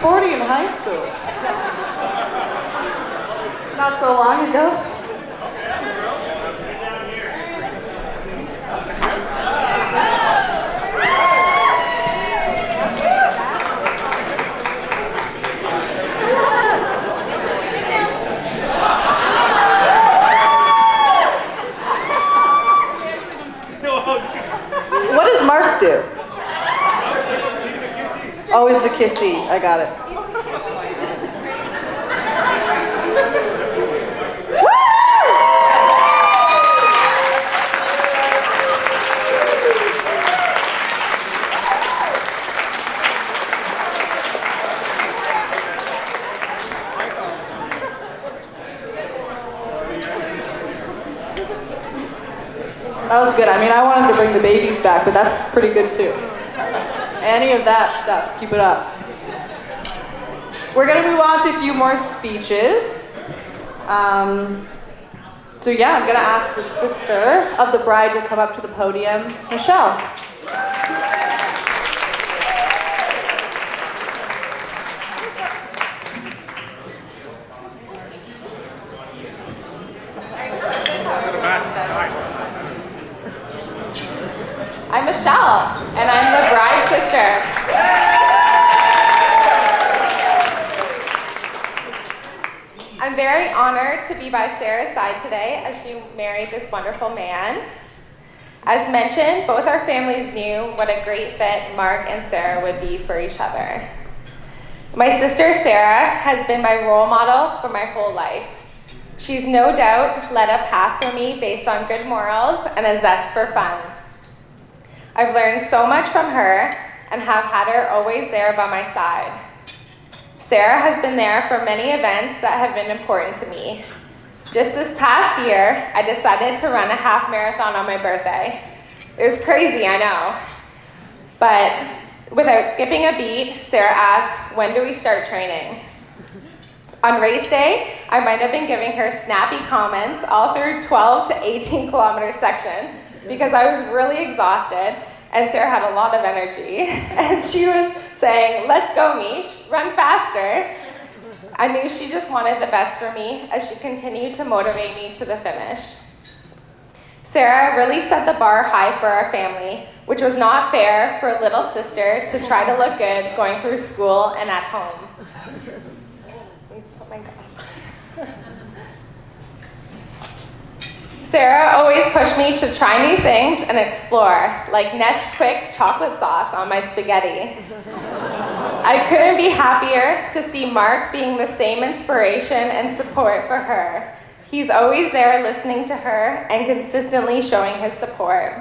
40 in high school. Not so long ago. What does Mark do? Oh, he's the kissy. I got it. That was good. I mean, I wanted to bring the babies back, but that's pretty good too. Any of that stuff, keep it up. We're gonna move on to a few more speeches. So yeah, I'm gonna ask the sister of the bride to come up to the podium, Michelle. I'm Michelle, and I'm the bride's sister. I'm very honored to be by Sarah's side today as she married this wonderful man. As mentioned, both our families knew what a great fit Mark and Sarah would be for each other. My sister Sarah has been my role model for my whole life. She's no doubt led a path for me based on good morals and a zest for fun. I've learned so much from her and have had her always there by my side. Sarah has been there for many events that have been important to me. Just this past year, I decided to run a half marathon on my birthday. It was crazy, I know. But without skipping a beat, Sarah asked, when do we start training? On race day, I might have been giving her snappy comments all through 12 to 18 kilometer section because I was really exhausted and Sarah had a lot of energy. And she was saying, let's go, Mish, run faster. I knew she just wanted the best for me as she continued to motivate me to the finish. Sarah really set the bar high for our family, which was not fair for a little sister to try to look good going through school and at home. I need to put my glasses. Sarah always pushed me to try new things and explore, like Nesquik chocolate sauce on my spaghetti. I couldn't be happier to see Mark being the same inspiration and support for her. He's always there listening to her and consistently showing his support.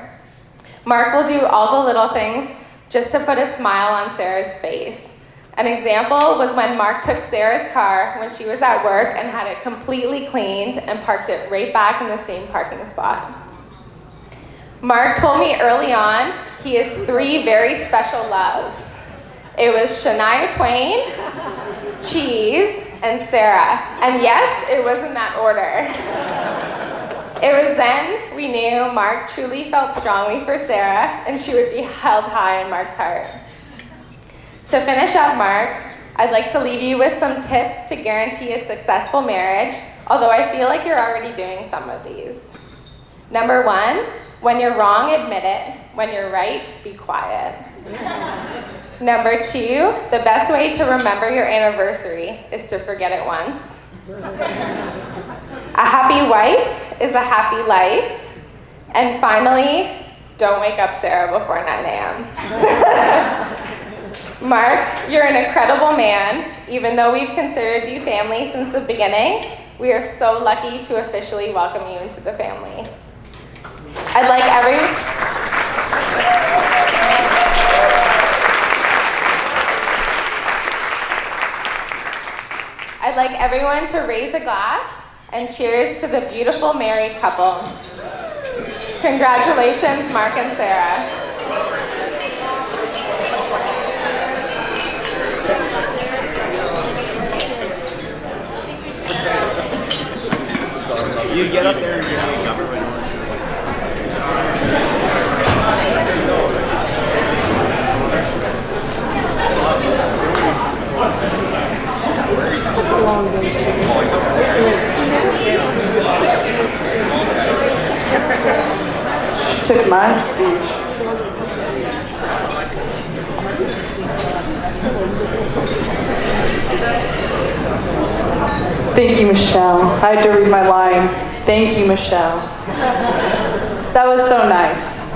Mark will do all the little things just to put a smile on Sarah's face. An example was when Mark took Sarah's car when she was at work and had it completely cleaned and parked it right back in the same parking spot. Mark told me early on he has 3 very special loves. It was Shania Twain, cheese, and Sarah. And yes, it was in that order. It was then we knew Mark truly felt strongly for Sarah and she would be held high in Mark's heart. To finish up, Mark, I'd like to leave you with some tips to guarantee a successful marriage, although I feel like you're already doing some of these. Number 1, when you're wrong, admit it. When you're right, be quiet. Number 2, the best way to remember your anniversary is to forget it once. A happy wife is a happy life. And finally, don't wake up Sarah before 9 a.m. Mark, you're an incredible man. Even though we've considered you family since the beginning, we are so lucky to officially welcome you into the family. I'd like everyone to raise a glass and cheers to the beautiful married couple. Congratulations, Mark and Sarah. You get up there and you're government. She took my speech. Thank you, Michelle. I had to read my line. Thank you, Michelle. That was so nice.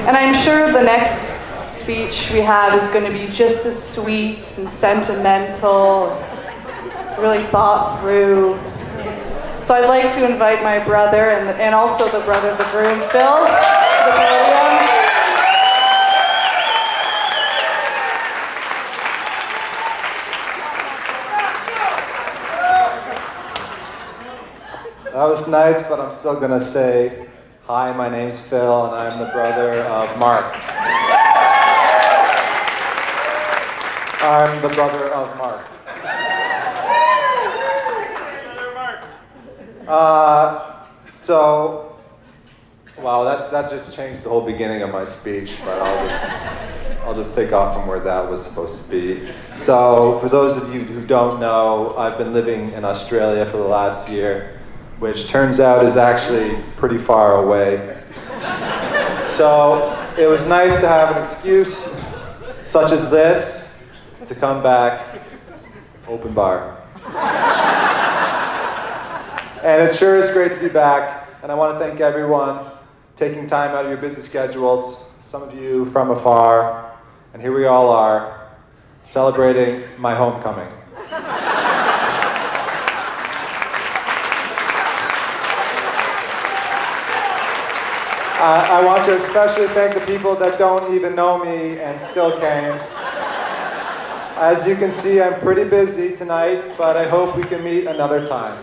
And I'm sure the next speech we have is going to be just as sweet and sentimental, really thought through. So I'd like to invite my brother and also the brother of the groom, Phil, to the podium. That was nice, but I'm still gonna say, hi, my name's Phil, and I'm the brother of Mark. I'm the brother of Mark. Wow, that just changed the whole beginning of my speech, but I'll just take off from where that was supposed to be. So, for those of you who don't know, I've been living in Australia for the last year, which turns out is actually pretty far away. So, it was nice to have an excuse, such as this, to come back, open bar. And it sure is great to be back, and I want to thank everyone taking time out of your busy schedules, some of you from afar, and here we all are, celebrating my homecoming. I want to especially thank the people that don't even know me and still came. As you can see, I'm pretty busy tonight, but I hope we can meet another time.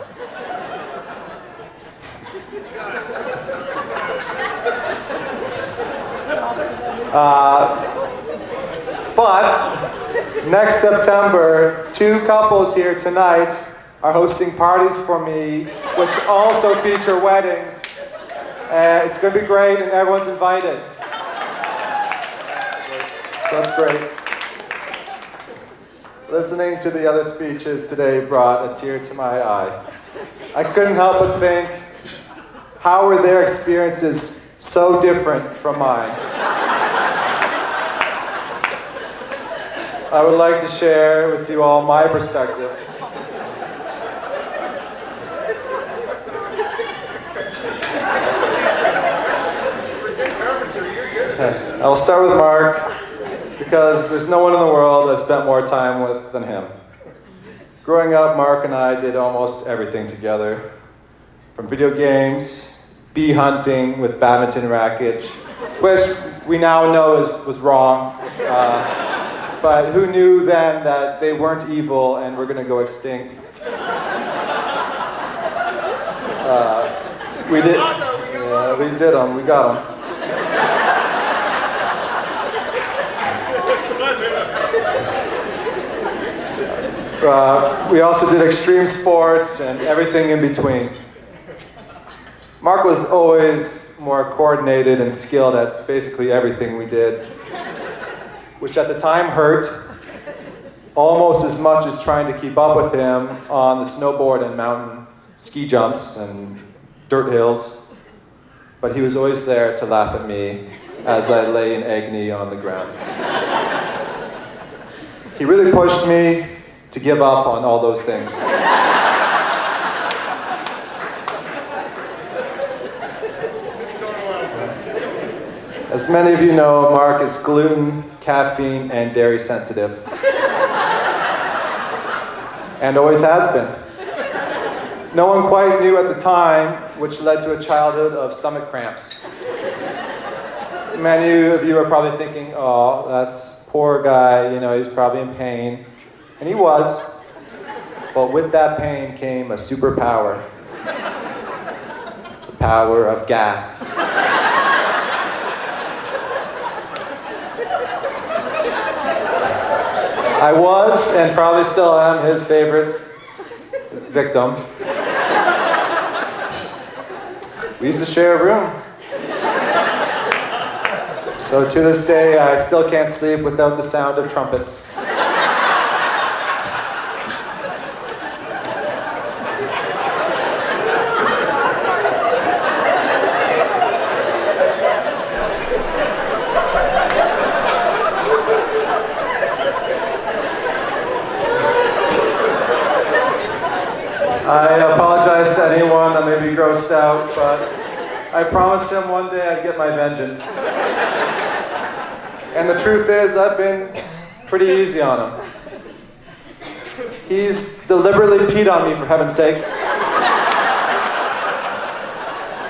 But next September, 2 couples here tonight are hosting parties for me, which also feature weddings. It's going to be great, and everyone's invited. So that's great. Listening to the other speeches today brought a tear to my eye. I couldn't help but think, how were their experiences so different from mine? I would like to share with you all my perspective. I'll start with Mark, because there's no one in the world I've spent more time with than him. Growing up, Mark and I did almost everything together. From video games, bee hunting with badminton rackets, which we now know was wrong. But who knew then that they weren't evil and were going to go extinct? We did. Yeah, we did them. We got them. We also did extreme sports and everything in between. Mark was always more coordinated and skilled at basically everything we did, which at the time hurt almost as much as trying to keep up with him on the snowboard and mountain ski jumps and dirt hills. But he was always there to laugh at me as I lay in agony on the ground. He really pushed me to give up on all those things. As many of you know, Mark is gluten, caffeine, and dairy sensitive. And always has been. No one quite knew at the time, which led to a childhood of stomach cramps. Many of you are probably thinking, oh, that's poor guy, he's probably in pain. And he was. But with that pain came a superpower. The power of gas. I was, and probably still am, his favorite victim. We used to share a room. So to this day, I still can't sleep without the sound of trumpets. I apologize to anyone that may be grossed out, but I promised him one day I'd get my vengeance. And the truth is, I've been pretty easy on him. He's deliberately peed on me, for heaven's sakes.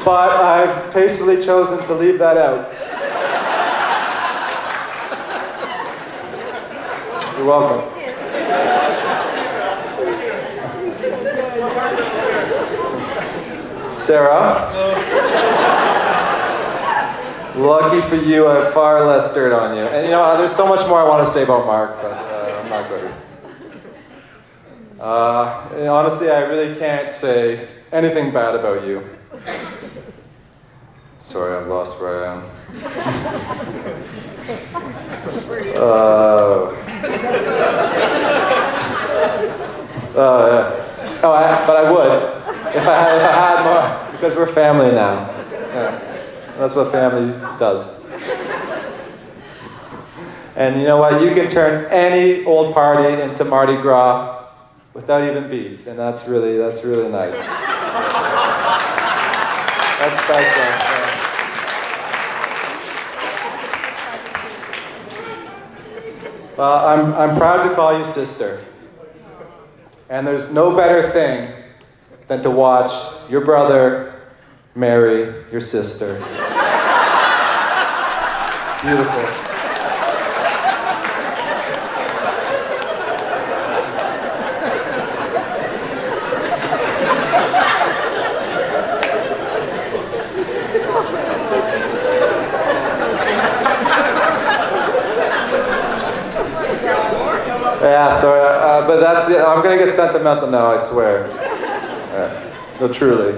But I've tastefully chosen to leave that out. You're welcome. Sarah, lucky for you, I have far less dirt on you. And you know, there's so much more I want to say about Mark, but I'm not going to. Honestly, I really can't say anything bad about you. Sorry, I've lost where I am. But I would if I had more, because we're family now. Yeah, that's what family does. And you know what? You can turn any old party into Mardi Gras without even beads, and that's really nice. That's special. Well, I'm proud to call you sister. And there's no better thing than to watch your brother marry your sister. It's beautiful. Yeah, so, but that's it. I'm gonna get sentimental now, I swear. No, truly.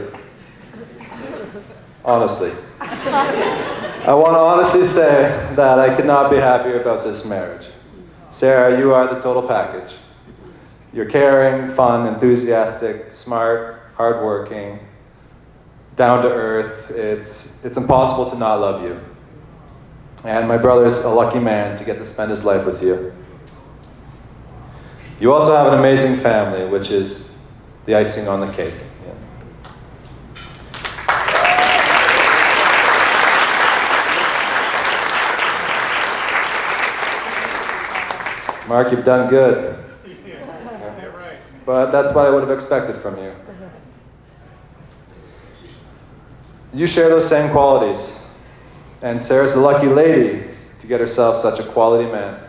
Honestly. I want to honestly say that I could not be happier about this marriage. Sarah, you are the total package. You're caring, fun, enthusiastic, smart, hardworking, down to earth. It's impossible to not love you. And my brother's a lucky man to get to spend his life with you. You also have an amazing family, which is the icing on the cake. Yeah. Mark, you've done good. Yeah. But that's what I would have expected from you. You share those same qualities. And Sarah's a lucky lady to get herself such a quality man.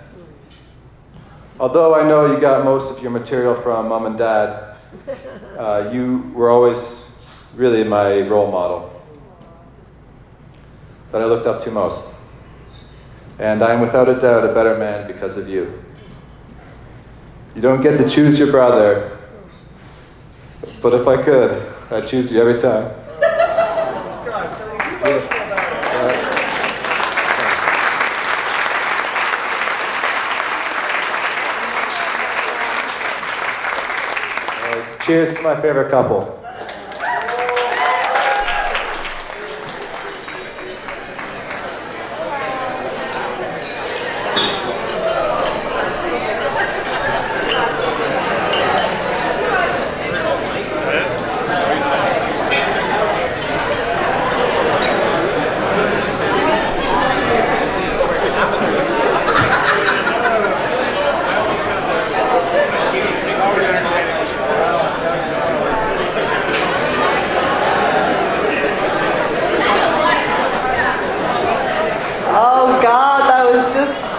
Although I know you got most of your material from mom and dad, you were always really my role model that I looked up to most. And I am without a doubt a better man because of you. You don't get to choose your brother, but if I could, I'd choose you every time. Cheers to my favorite couple.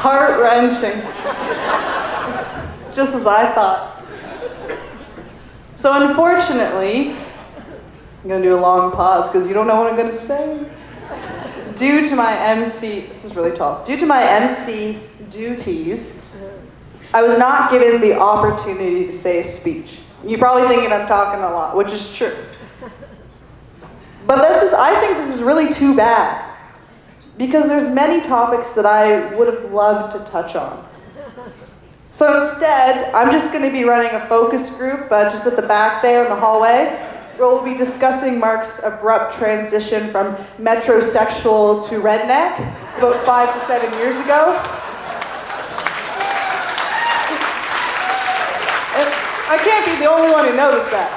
Heart-wrenching. Just as I thought. So unfortunately, I'm going to do a long pause because you don't know what I'm going to say. Due to my MC, this is really tall. Due to my MC duties, I was not given the opportunity to say a speech. You're probably thinking I'm talking a lot, which is true. But I think this is really too bad. Because there's many topics that I would have loved to touch on. So instead, I'm just going to be running a focus group just at the back there in the hallway, where we'll be discussing Mark's abrupt transition from metrosexual to redneck about 5 to 7 years ago. And I can't be the only one who noticed that.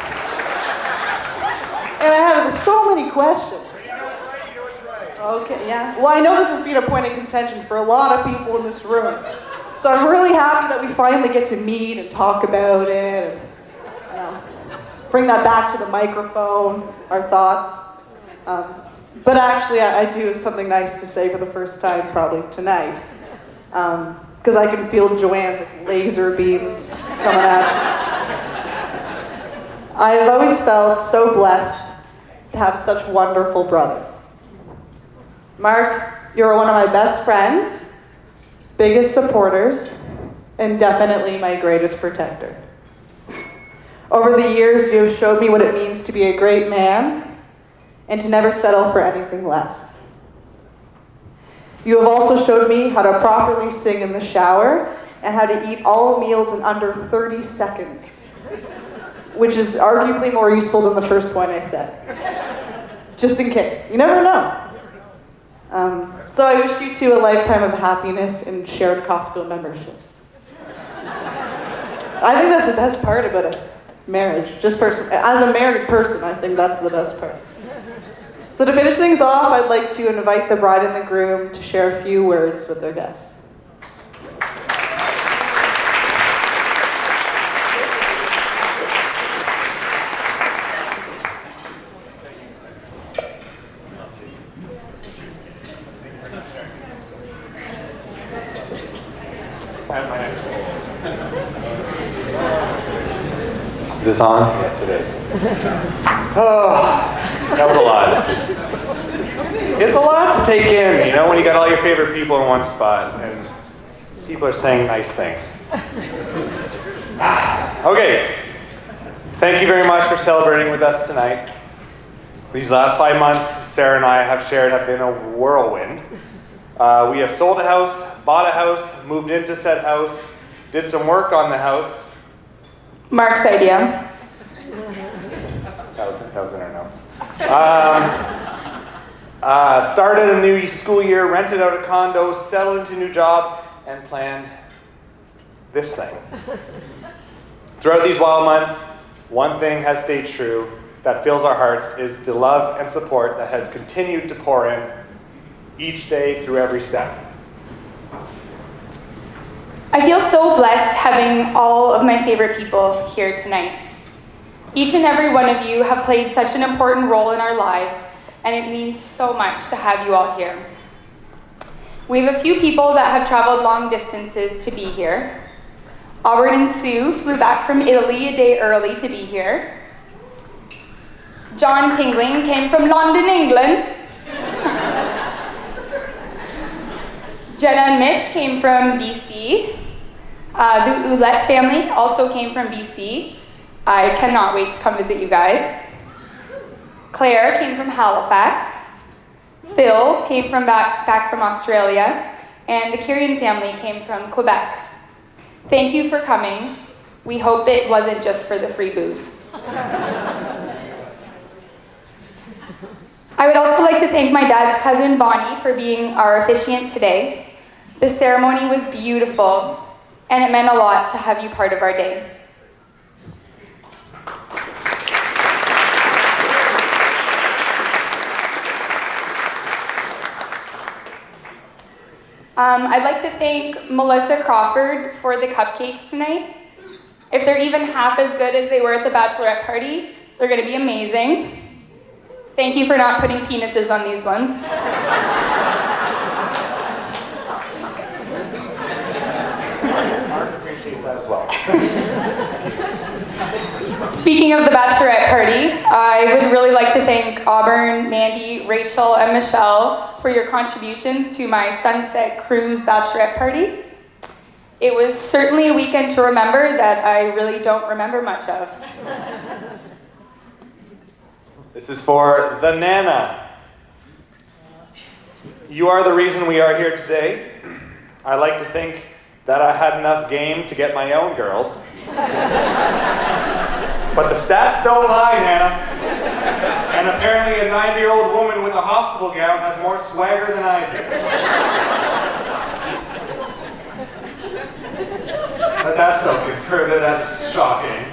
so many questions. Okay, yeah. Well, I know this has been a point of contention for a lot of people in this room. So I'm really happy that we finally get to meet and talk about it and bring that back to the microphone, our thoughts. But actually, I do have something nice to say for the first time probably tonight. Because I can feel Joanne's laser beams coming at me. I've always felt so blessed to have such wonderful brothers. Mark, you're one of my best friends, biggest supporters, and definitely my greatest protector. Over the years, you have showed me what it means to be a great man and to never settle for anything less. You have also showed me how to properly sing in the shower and how to eat all meals in under 30 seconds, which is arguably more useful than the first point I said. Just in case. You never know. So I wish you two a lifetime of happiness and shared Costco memberships. I think that's the best part about a marriage. As a married person, I think that's the best part. So to finish things off, I'd like to invite the bride and the groom to share a few words with their guests. Is this on? Yes, it is. Oh, that was a lot. It's a lot to take in, when you got all your favorite people in one spot and people are saying nice things. Okay, thank you very much for celebrating with us tonight. These last 5 months, Sarah and I have been a whirlwind. We have sold a house, bought a house, moved into said house, did some work on the house. Mark's idea. That was in our notes. Started a new school year, rented out a condo, settled into a new job, and planned this thing. Throughout these wild months, one thing has stayed true that fills our hearts is the love and support that has continued to pour in each day through every step. I feel so blessed having all of my favorite people here tonight. Each and every one of you have played such an important role in our lives, and it means so much to have you all here. We have a few people that have traveled long distances to be here. Albert and Sue flew back from Italy a day early to be here. John Tingling came from London, England. Jenna and Mitch came from BC. The Ouellette family also came from BC. I cannot wait to come visit you guys. Claire came from Halifax. Phil came from back from Australia. And the Kirian family came from Quebec. Thank you for coming. We hope it wasn't just for the free booze. I would also like to thank my dad's cousin Bonnie for being our officiant today. The ceremony was beautiful, and it meant a lot to have you part of our day. I'd like to thank Melissa Crawford for the cupcakes tonight. If they're even half as good as they were at the bachelorette party, they're going to be amazing. Thank you for not putting penises on these ones. Mark appreciates that as well. Speaking of the bachelorette party, I would really like to thank Auburn, Mandy, Rachel, and Michelle for your contributions to my Sunset Cruise bachelorette party. It was certainly a weekend to remember that I really don't remember much of. This is for the Nana. You are the reason we are here today. I like to think that I had enough game to get my own girls. But the stats don't lie, Nana. And apparently a 90-year-old woman with a hospital gown has more swagger than I do. But that's so conservative, that's shocking.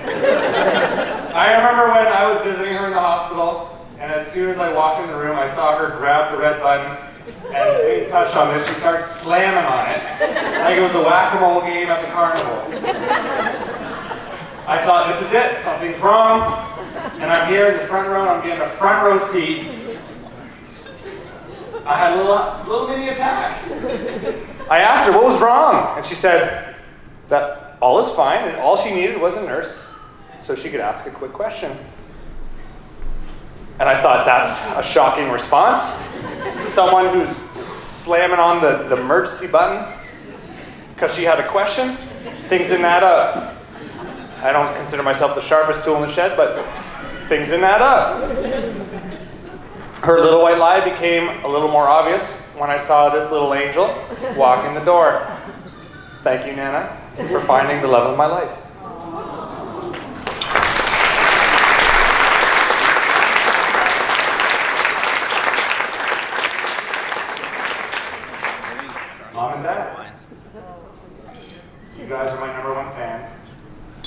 I remember when I was visiting her in the hospital, and as soon as I walked in the room, I saw her grab the red button and being touched on this, she starts slamming on it like it was the whack-a-mole game at the carnival. I thought, this is it, something's wrong, and I'm here in the front row, and I'm getting a front row seat. I had a little mini attack. I asked her what was wrong, and she said that all is fine, and all she needed was a nurse so she could ask a quick question. And I thought, that's a shocking response. Someone who's slamming on the emergency button because she had a question. Things didn't add up. I don't consider myself the sharpest tool in the shed, but things didn't add up. Her little white lie became a little more obvious when I saw this little angel walk in the door. Thank you, Nana, for finding the love of my life. Mom and Dad, you guys are my #1 fans,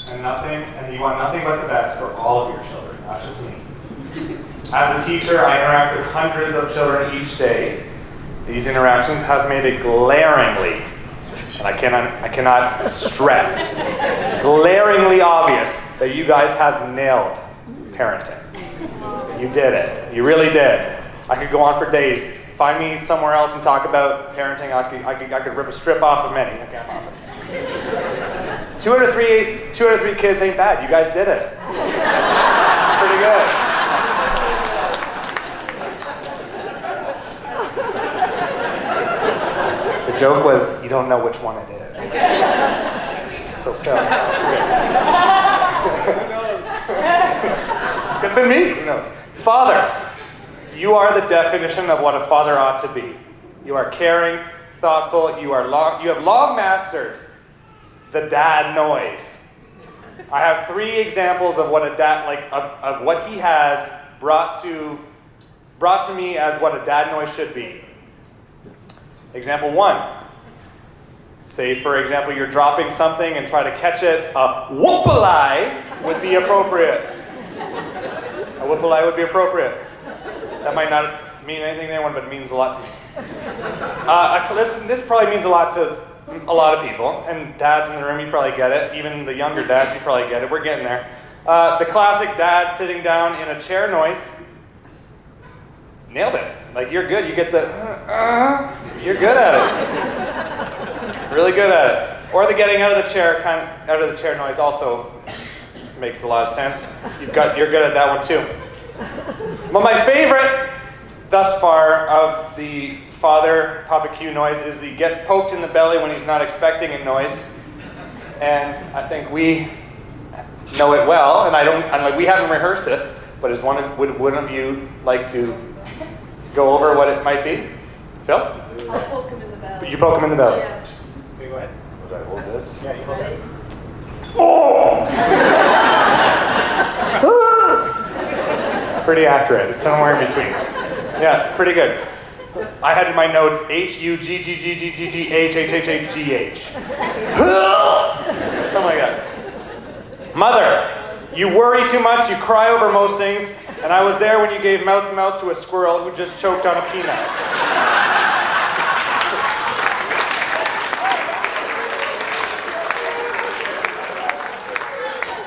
and you want nothing but the best for all of your children, not just me. As a teacher, I interact with hundreds of children each day. These interactions have made it glaringly, and I cannot stress, glaringly obvious that you guys have nailed parenting. You did it. You really did. I could go on for days. Find me somewhere else and talk about parenting. I could rip a strip off of many. Okay, I'm off it. 2 out of 3 kids ain't bad. You guys did it. It's pretty good. The joke was, you don't know which one it is. So Phil. Could have been me. Who knows? Father. You are the definition of what a father ought to be. You are caring, thoughtful. You have long mastered the dad noise. I have 3 examples of what a dad, of what he has brought to me as what a dad noise should be. Example 1. Say, for example, you're dropping something and try to catch it. A whoop-a-lie would be appropriate. A whoop-a-lie would be appropriate. That might not mean anything to anyone, but it means a lot to me. This probably means a lot to a lot of people, and dads in the room, you probably get it. Even the younger dads, you probably get it. We're getting there. The classic dad sitting down in a chair noise. Nailed it. Like, you're good. You get the, you're good at it. Really good at it. Or the getting out of the chair noise also makes a lot of sense. You're good at that one too. But my favorite thus far of the father Papa Q noise is the gets poked in the belly when he's not expecting a noise. And I think we know it well, and we haven't rehearsed this, but would one of you like to go over what it might be? Phil? I'll poke him in the belly. You poke him in the belly? Yeah. Okay, go ahead. Do I hold this? Yeah, you hold it. Oh! Pretty accurate. It's somewhere in between. Yeah, pretty good. I had in my notes HUGGGGGH. Something like that. Mother, you worry too much, you cry over most things, and I was there when you gave mouth to mouth to a squirrel who just choked on a peanut.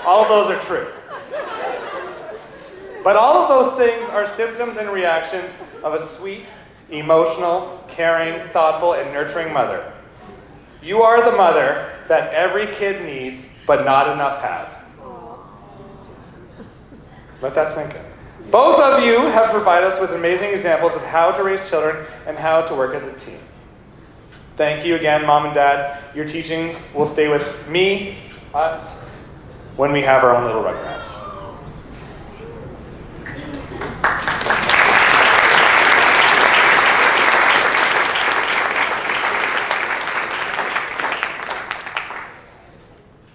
All of those are true. But all of those things are symptoms and reactions of a sweet, emotional, caring, thoughtful, and nurturing mother. You are the mother that every kid needs, but not enough have. Let that sink in. Both of you have provided us with amazing examples of how to raise children and how to work as a team. Thank you again, Mom and Dad. Your teachings will stay with me, us, when we have our own little Rugrats.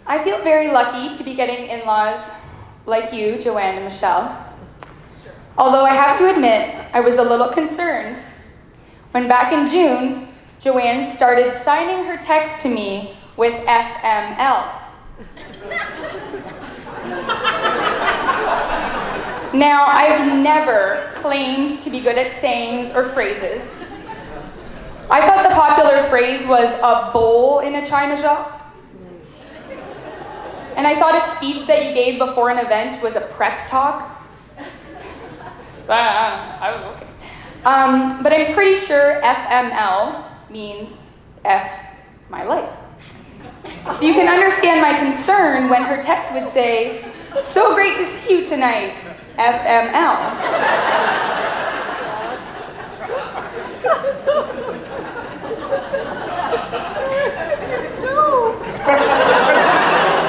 I feel very lucky to be getting in-laws like you, Joanne and Michelle. Although I have to admit, I was a little concerned when back in June, Joanne started signing her text to me with FML. Now, I've never claimed to be good at sayings or phrases. I thought the popular phrase was a bowl in a china shop. And I thought a speech that you gave before an event was a prep talk. So I was okay. But I'm pretty sure FML means F my life. So you can understand my concern when her text would say, "So great to see you tonight, FML."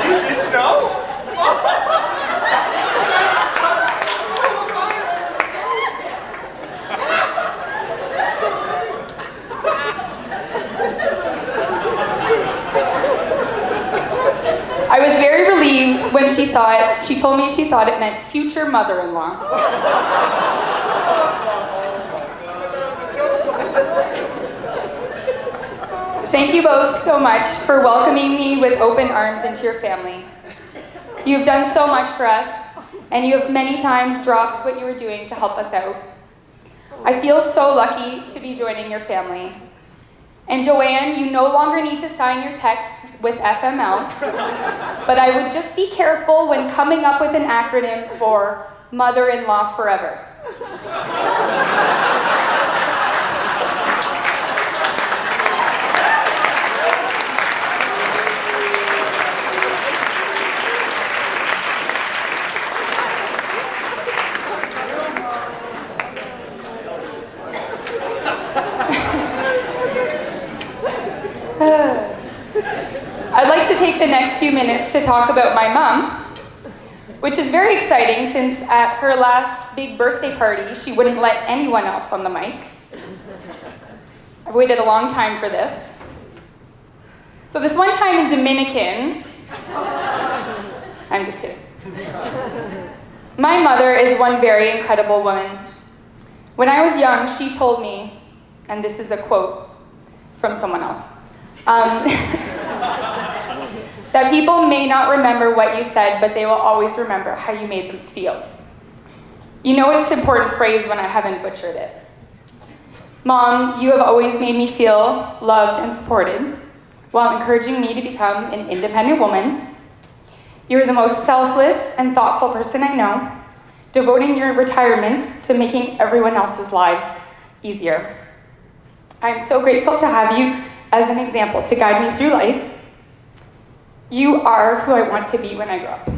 You didn't know? I was very relieved when she told me she thought it meant future mother-in-law. Thank you both so much for welcoming me with open arms into your family. You've done so much for us, and you have many times dropped what you were doing to help us out. I feel so lucky to be joining your family. And Joanne, you no longer need to sign your texts with FML, but I would just be careful when coming up with an acronym for Mother-in-Law Forever. I'd like to take the next few minutes to talk about my mom, which is very exciting since at her last big birthday party, she wouldn't let anyone else on the mic. I've waited a long time for this. So this one time in Dominican, I'm just kidding. My mother is one very incredible woman. When I was young, she told me, and this is a quote from someone else, that people may not remember what you said, but they will always remember how you made them feel. You know it's an important phrase when I haven't butchered it. Mom, you have always made me feel loved and supported while encouraging me to become an independent woman. You're the most selfless and thoughtful person I know, devoting your retirement to making everyone else's lives easier. I'm so grateful to have you as an example to guide me through life. You are who I want to be when I grow up.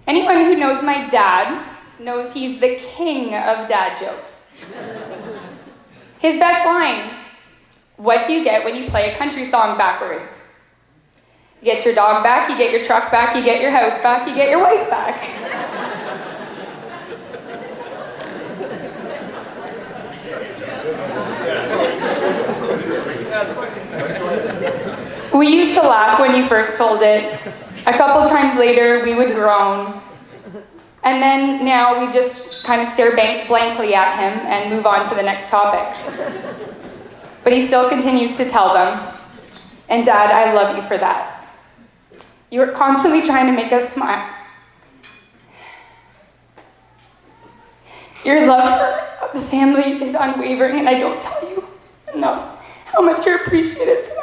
Anyone who knows my dad knows he's the king of dad jokes. His best line, what do you get when you play a country song backwards? You get your dog back, you get your truck back, you get your house back, you get your wife back. We used to laugh when you first told it. A couple times later, we would groan. And then now we just kind of stare blankly at him and move on to the next topic. But he still continues to tell them. And Dad, I love you for that. You are constantly trying to make us smile. Your love for the family is unwavering, and I don't tell you enough how much you're appreciated for